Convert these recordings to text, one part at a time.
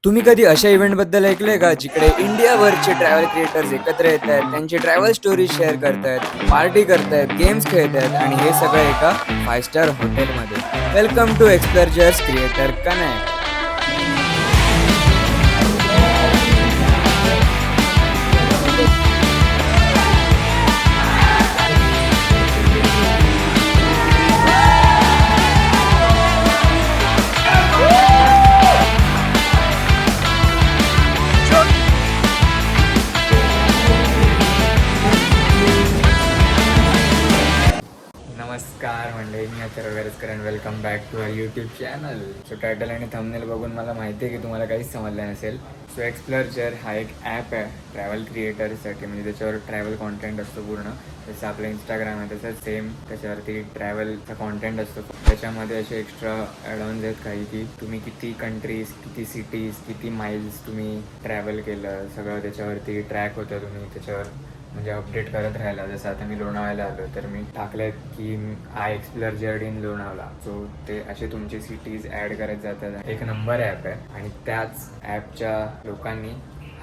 तुम्ही कधी अशा इव्हेंटबद्दल ऐकलंय का जिकडे इंडियाभरचे ट्रॅव्हल क्रिएटर्स एकत्र येत आहेत, त्यांची ट्रॅव्हल स्टोरी शेअर करतायत, पार्टी करतायत, गेम्स खेळतायत आणि हे सगळं एका 5 स्टार हॉटेलमध्ये. Welcome to explorers creator connect. नमस्कार मंडळी, मी Atharva Verajkar and welcome back to our YouTube channel. So title आणि थंबनेल बघून मला माहिती आहे की तुम्हाला काहीच समजलं नसेल. सो एक्सप्लोरर हा एक ॲप आहे ट्रॅव्हल क्रिएटर्ससाठी, म्हणजे त्याच्यावर ट्रॅव्हल कॉन्टेंट असतो पूर्ण. जसं आपलं इंस्टाग्राम आहे तसंच सेम त्याच्यावरती ट्रॅव्हलचा कॉन्टेंट असतो. त्याच्यामध्ये असे एक्स्ट्रा ॲडॉन्स आहेत काही, की तुम्ही किती कंट्रीज, किती सिटीज, किती माइल्स तुम्ही ट्रॅव्हल केलं सगळं त्याच्यावरती ट्रॅक होतं. तुम्ही त्याच्यावर म्हणजे अपडेट करत राहिला. जसं आता मी लोणावळ्याला आलो तर मी टाकलं की I explore journey in Lonavala. So ते असे तुमचे सिटीज ॲड करत जातात. एक नंबर ॲप आहे. आणि त्याच ॲपच्या लोकांनी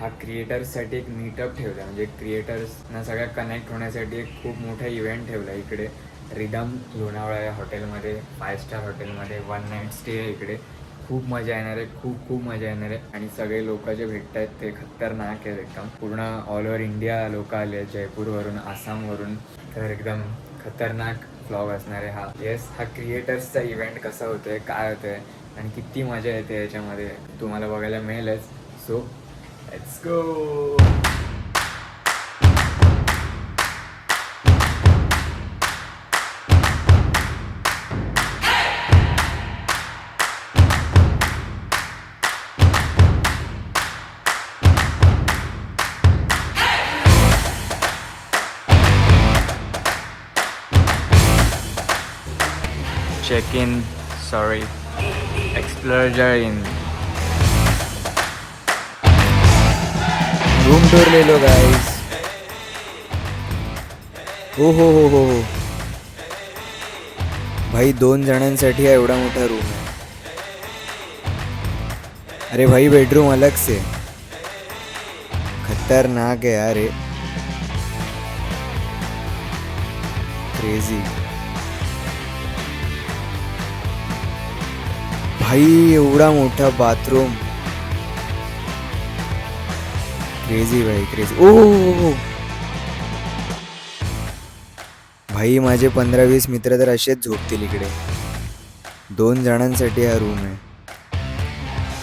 हा क्रिएटर्ससाठी एक मीटअप ठेवला, म्हणजे क्रिएटर्सना सगळ्या कनेक्ट होण्यासाठी एक खूप मोठा इव्हेंट ठेवला इकडे रिदम लोणावळा या हॉटेलमध्ये, 5 स्टार हॉटेलमध्ये. 1 नाईट स्टे आहे इकडे. खूप मजा येणार आहे, खूप खूप मजा येणार आहे. आणि सगळे लोक जे भेटत आहेत ते खतरनाक आहेत एकदम. पूर्ण ऑल ओव्हर इंडिया लोक आले आहेत, जयपूरवरून, आसामवरून. तर एकदम खतरनाक व्लॉग असणार आहे हा. येस, हा क्रिएटर्सचा इव्हेंट कसा होतोय, काय होतोय आणि किती मजा येते याच्यामध्ये तुम्हाला बघायला मिळेलच. So let's go. Check in, sorry, explorer in. Room tour ले लो गाइस. हो भाई, 2 जणांसाठी हा एवढा मोठा रूम आहे. अरे भाई, बेडरूम अलग से. खतरनाक है यार, क्रेजी भाई, एवढा मोठा बाथरूम. क्रेजी भाई, क्रेजी. ओ भाई, माझे 15-20 मित्र तर असेच झोपतील इकडे. 2 जणांसाठी हा रूम आहे.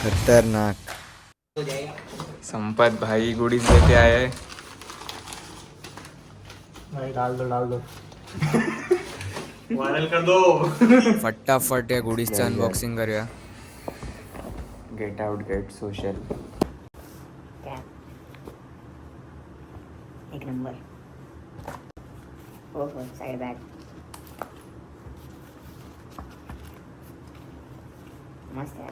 खतरनाक. संपत भाई गुडीज लेके आए. भाई डाल दो वायरल कर दो. फटाफट या गुडीजचं अनबॉक्सिंग करूया. Get out, get social. एक नंबर. हो साइड बॅग मस्त आहे.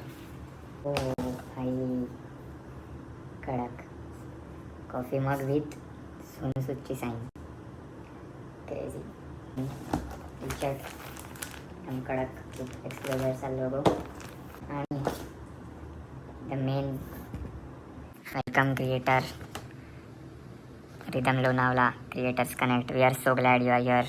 हो भाई, कडक कॉफी मग विथ सोनूसूदची साईन. क्रेझी. टी शर्ट एकदम कडक, एक्सप्लोररचा लोगो. आणि the main welcome creator Rhythm Lonavala creators connect. We are so glad you are here.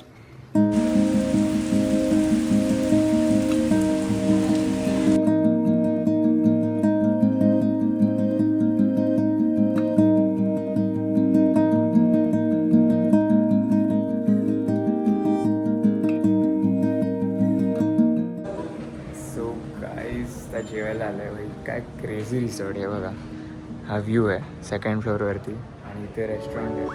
So guys, त्या जेवायला आलं आहे भाई. काय क्रेझी रिसॉर्ट आहे बघा. हा व्ह्यू आहे 2nd फ्लोअरवरती आणि इथे रेस्टॉरंट आहे.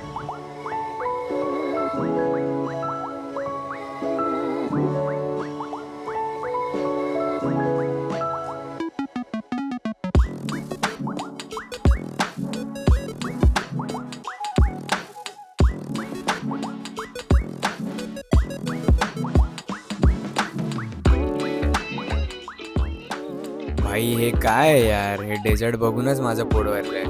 भाई, हे काय आहे यार, हे डेझर्ट बघूनच माझं पोट भरलंय.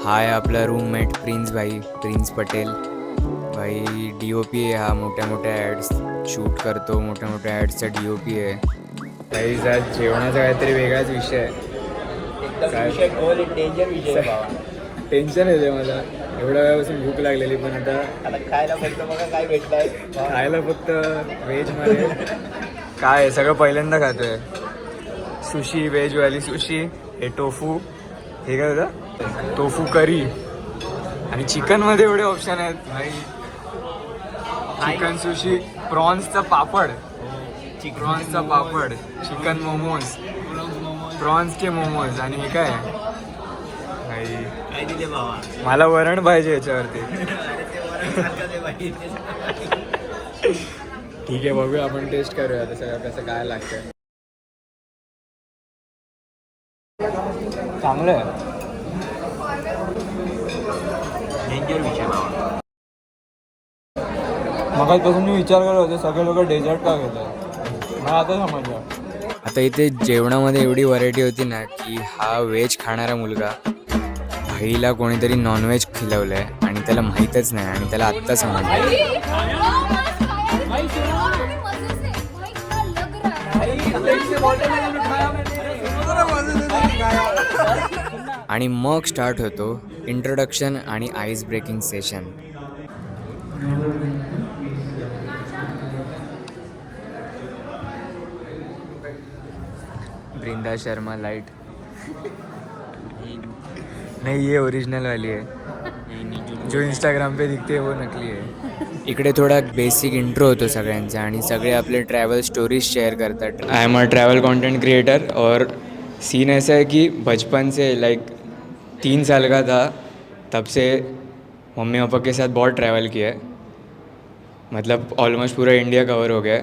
हा आहे आपला रूममेट प्रिन्स पटेल. भाई DOP आहे हा, मोठ्या मोठ्या ॲड्स शूट करतो, मोठ्या मोठ्या ॲड्सचा DOP आहे. काही आज जेवणाचा काहीतरी वेगळाच विषय आहे. टेन्शन येते मला, एवढ्या वेळापासून भूक लागलेली, पण आता खायला फक्त बघा काय भेटलंय. खायला फक्त व्हेजमध्ये काय आहे, सगळं पहिल्यांदा खातोय. सुशी, व्हेजवाली सुशी, हे टोफू, हे काय होतं टोफू करी, आणि चिकनमध्ये एवढे ऑप्शन आहेत भाई. चिकन सुशी, प्रॉन्सचा पापड, चिकन मोमोज, प्रॉन्सचे मोमोज, आणि हे काय भाई. मला वरण पाहिजे याच्यावरती. ठीक आहे, बघूया आपण टेस्ट करूया तसं कसं काय लागतं. चांगलं आहे. मगाचपासून मी विचार करत होते सगळे लोक डेझर्ट का घेतात, मला आता समजलं. आता इथे जेवणामध्ये एवढी व्हरायटी होती ना की हा व्हेज खाणारा मुलगा भाईला कोणीतरी नॉनव्हेज खिलवलंय आणि त्याला माहीतच नाही, आणि त्याला आत्ता समजलं. आणि मग स्टार्ट होतो इंट्रोडक्शन आणि ice breaking session. Brinda Sharma light नहीं, ये ओरिजिनल वाली है, जो इंस्टाग्राम पे दिखते है वो नकली है. इकडे थोडा बेसिक इंट्रो होतो सगळ्यांचा, आणि सगळे आपले ट्रॅव्हल स्टोरीज शेअर करतात. I am a travel content creator, और सीन ऐसा है कि बचपन से लाइक 3 साल का था तब से मम्मी पापा के साथ बहुत ट्रैवल किया है. मतलब ऑलमोस्ट पूरा इंडिया कवर हो गया है,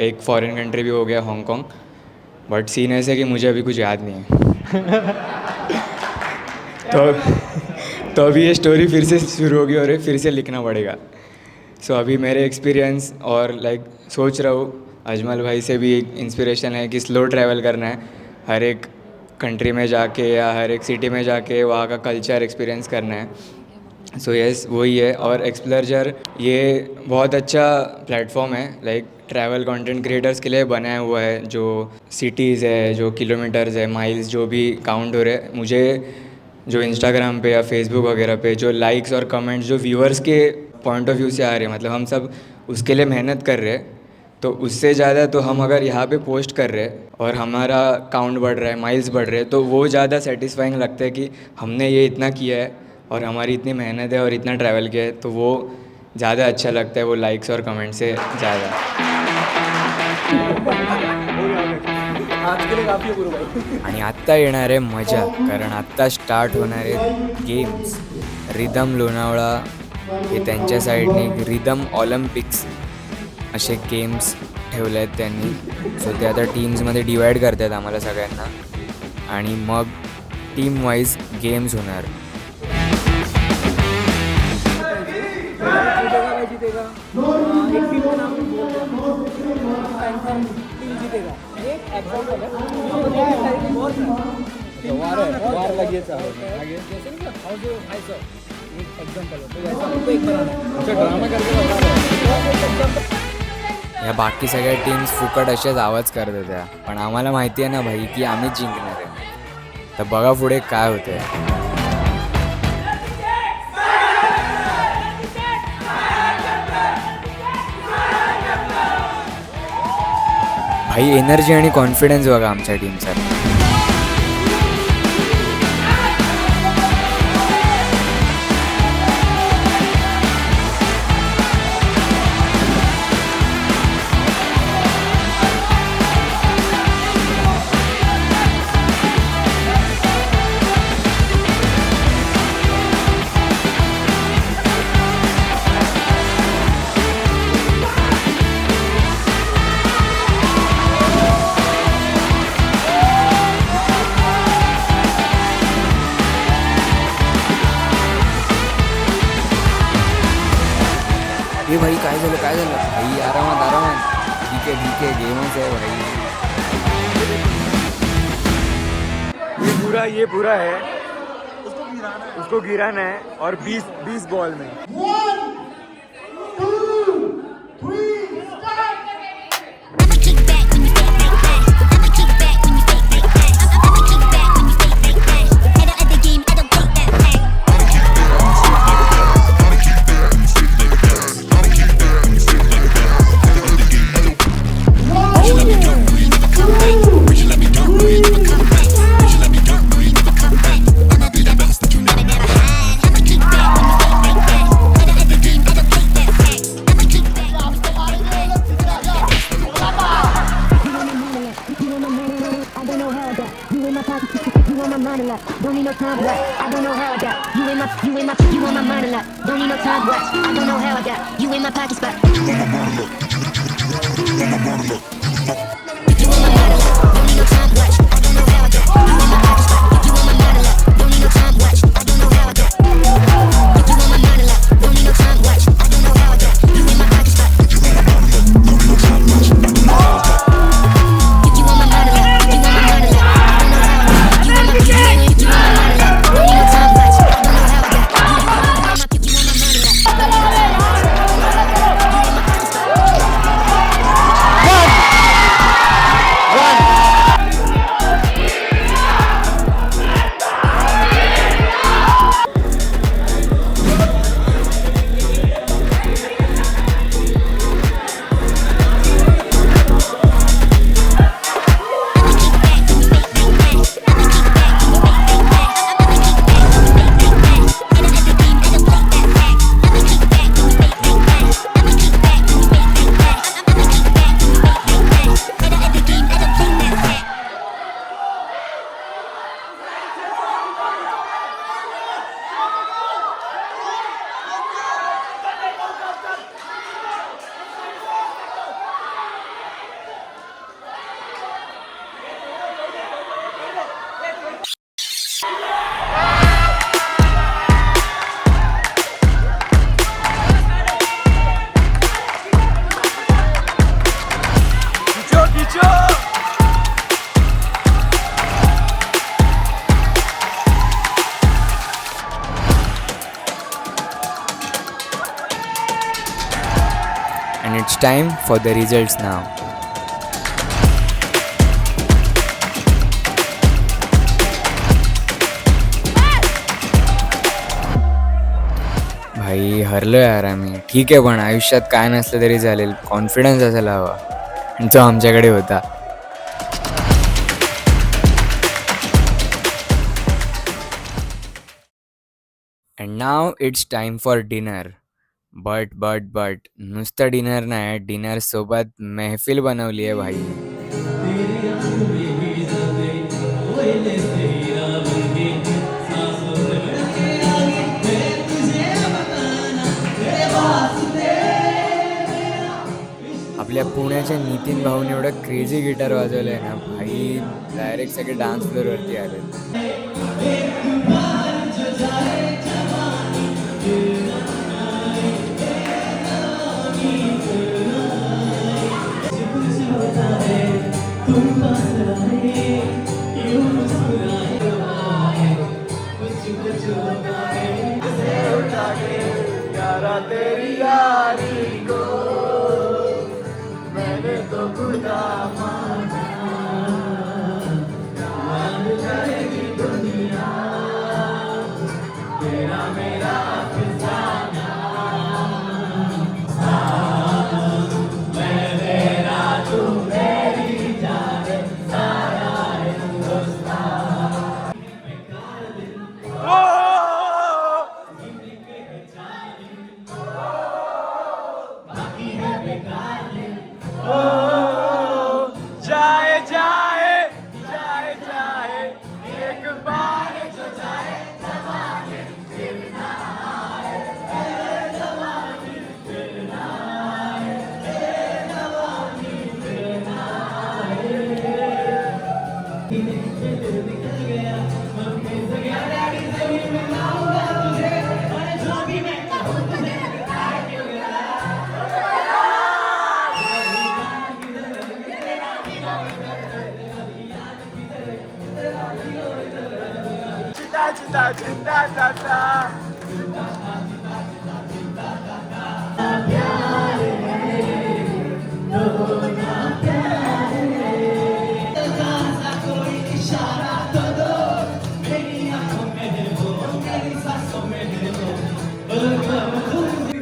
एक फॉरेन कंट्री भी हो गया, हांगकांग. बट सीन ऐसा है कि मुझे अभी कुछ याद नहीं है. तो अभी ये स्टोरी फिर से शुरू होगी और ये फिर से लिखना पड़ेगा. सो अभी मेरे एक्सपीरियंस और लाइक सोच रहा हूँ, अजमल भाई से भी एक इंस्पिरेशन है कि स्लो ट्रैवल करना है, हर एक कंट्री में जाके या हर एक सिटी में जाके वहाँ का कल्चर एक्सपीरियंस करना है. सो यस, वही है. और एक्सप्लोरर ये बहुत अच्छा प्लेटफॉर्म है, लाइक ट्रैवल कंटेंट क्रिएटर्स के लिए बनाया हुआ है. जो सिटीज़ है, जो किलोमीटर्स है, माइल्स जो भी काउंट हो रहे हैं, मुझे जो इंस्टाग्राम पे या फेसबुक वगैरह पे जो लाइक्स और कमेंट्स जो व्यूअर्स के पॉइंट ऑफ व्यू से आ रहे हैं, मतलब हम सब उसके लिए मेहनत कर रहे हैं, तो उससे ज़्यादा तो हम अगर यहाँ पे पोस्ट कर रहे हैं और हमारा काउंट बढ़ रहा है, माइल्स बढ़ रहे हैं, तो वो ज़्यादा सेटिस्फाइंग लगता है कि हमने ये इतना किया है और हमारी इतनी मेहनत है और इतना ट्रैवल किया है, तो वो ज़्यादा अच्छा लगता है, वो लाइक्स और कमेंट से ज़्यादा. आणि आत्ता येणार आहे मजा, कारण आत्ता स्टार्ट होणार आहे गेम्स. रिदम लोणावळा हे त्यांच्या साईडने रिदम ऑलिम्पिक्स असे गेम्स ठेवले आहेत त्यांनी. सो ते आता टीम्समध्ये डिवाईड करत आहेत आम्हाला सगळ्यांना, आणि मग टीम वाईज गेम्स होणार. या बाकी सगळ्या टीम्स फुकट अशाच आवाज करत होत्या, पण आम्हाला माहिती आहे ना भाई की आम्हीच जिंकणार आहे. तर बघा पुढे काय होतंय. भाई एनर्जी आणि कॉन्फिडन्स बघा आमच्या टीमचा. हे भाई काय झालं भाई, आरामात. ठीक आहे गेमच आहे भाई. ये पूरा है. उसको गिराना है और 20 बॉल में। Don't need no time for that. I don't know how I got you in my mind a lot. Don't need no time for that. I don't know how I got you in my pocket spot. You on my mind a lot. You on my mind a lot. You on my mind a lot. Don't need no time for that. I don't know how I got you in my pocket spot. You on my mind a lot. Don't need no time for that. I don't know how I got you on my mind a lot. Don't need no time for that. I don't know how I got you in my pocket spot. You on my mind a lot. Don't need no time for that. I don't know how I got you on my mind a lot. You on my mind a lot. I don't know how I got you in my pocket spot. And it's time for the results now. भाई हरलो यार आम्ही. ठीक आहे, पण आयुष्यात काय नसलं तरी चालेल, कॉन्फिडन्स असायला हवा, आणि तो आमच्याकडे होता. And now it's time for dinner. But नुसतं डिनर नाही, डिनर सोबत मेहफिल बनवली आहे भाई. आपल्या पुण्याच्या नितीन भाऊने एवढं क्रेझी गिटार वाजवलं आहे ना भाई, डायरेक्ट सगळे डान्स फ्लोअरवरती आले.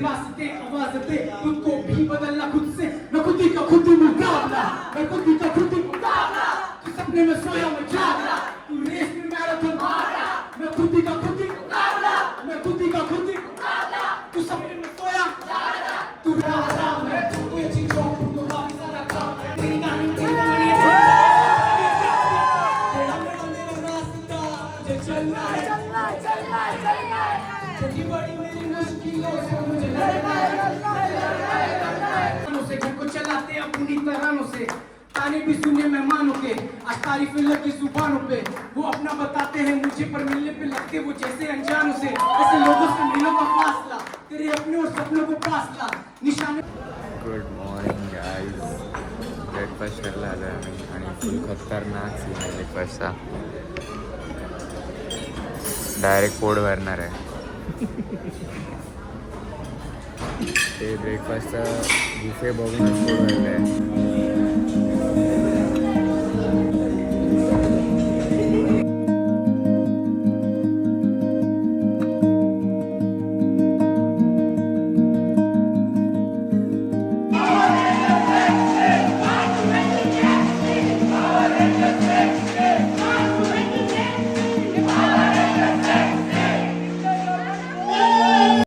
वास्ते आवाज दे खुद को भी बदलना खुद से मैं खुद ही का खुद ही मुकाबला मैं खुद ही का खुद ही मुकाबला तू सपने में सोया मैं जागला तू रेस में मैराथन भागा मैं खुद ही का खुद ही मुकाबला मैं खुद ही का खुद ही मुकाबला तू सपने में सोया जागला तू राजा मैं तू ये चीजों को तो बाकी सारा काम है तेरी गानी तेरा रास्ता मुझे चलना है छोटी बड़ी मेरी मुश्किलों से मुझे लड़ना है से घर को चलाते अपनी तरानों से ताने भी सुने मेहमानों के आज तारीफें लगी जुबानों पे वो अपना बताते हैं मुझे पर मिलने पे लगते वो जैसे अनजानों से ऐसे लोगों से मिलो का फासला तेरे अपने और सपनों को फासला निशाने गुड मॉर्निंग गाईज ब्रेकफास्ट करायला आलो आहे आम्ही आणि फुल खतरनाक सीन आहे ब्रेकफास्टचा डायरेक्ट पोट भरणार आहे ते ब्रेकफास्टचा बुफे बघूनच पोट भरलं आहे